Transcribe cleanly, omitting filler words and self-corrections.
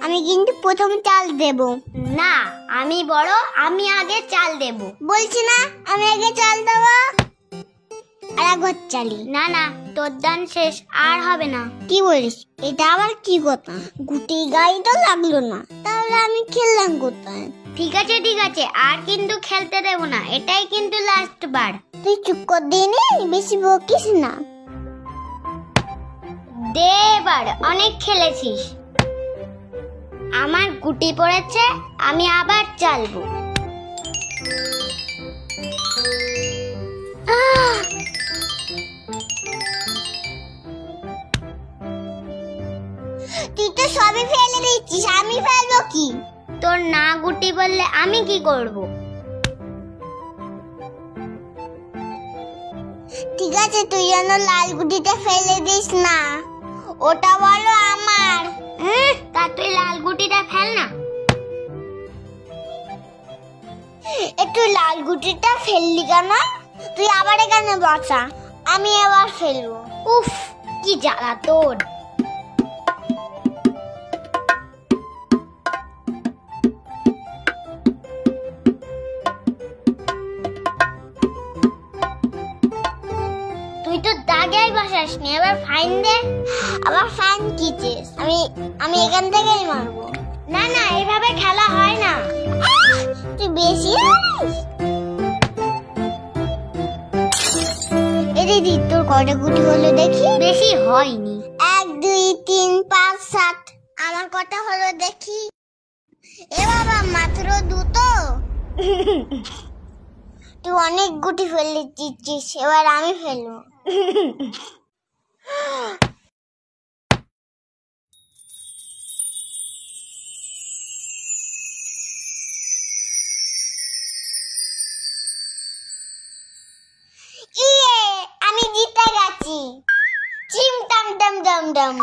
আমি কিন্তু প্রথম চাল দেব। না, আমি বড়, আমি আগে চাল দেব। বলছি না আমি আগে চাল দেব। আর একবার চালি। না না, তোর দান শেষ, আর হবে না। কি বলিস? এটা আবার কি কথা? গুটি গাই তো লাগলো না, তাহলে আমি খেললাম কোথায়? ঠিক আছে ঠিক আছে, আর কিন্তু খেলতে দেব না, এটাই কিন্তু লাস্ট বার। তুই চুপ কর দিনি, বেশি বকিস না। দে এবার, অনেক খেলেছিস। আমার গুটি পড়েছে, আমি আবার চালবো। তুই তো সবই ফেলে দিচ্ছিস, আমি ফেলবো কি? তোর না গুটি বললে আমি কি করব? ঠিক আছে, তুই যেন লাল গুটিটা ফেলে দিস না, ওটা বলো আমার। তা তুই লাল গুটিটা ফেল না। একটু লাল গুটিটা ফেললি কেন? তুই আবার এখানে বসা, আমি এবার ফেলবো। উফ, কি জ্বালা তোর। তুই তো দাগেই বসাসনি, এবার ফাইন দে। আবার ফাইন কি চেস? আমি এখান থেকেই মারবো। না না, এভাবে খেলা হয় না। তুই বেশি জানিস। এই দিদি, তোর কটা গুটি হলো দেখি? বেশি হয়নি। 1 2 3 5 7। আমার কটা হলো দেখি? এ বাবা, মাত্র দুটো। তুই অনেক গুটি ফেলে দিচ্ছিস, এবার আমি ফেলবো। ইয়ে, আমি জিতে গেছি। চিম টাম টাম টাম টাম।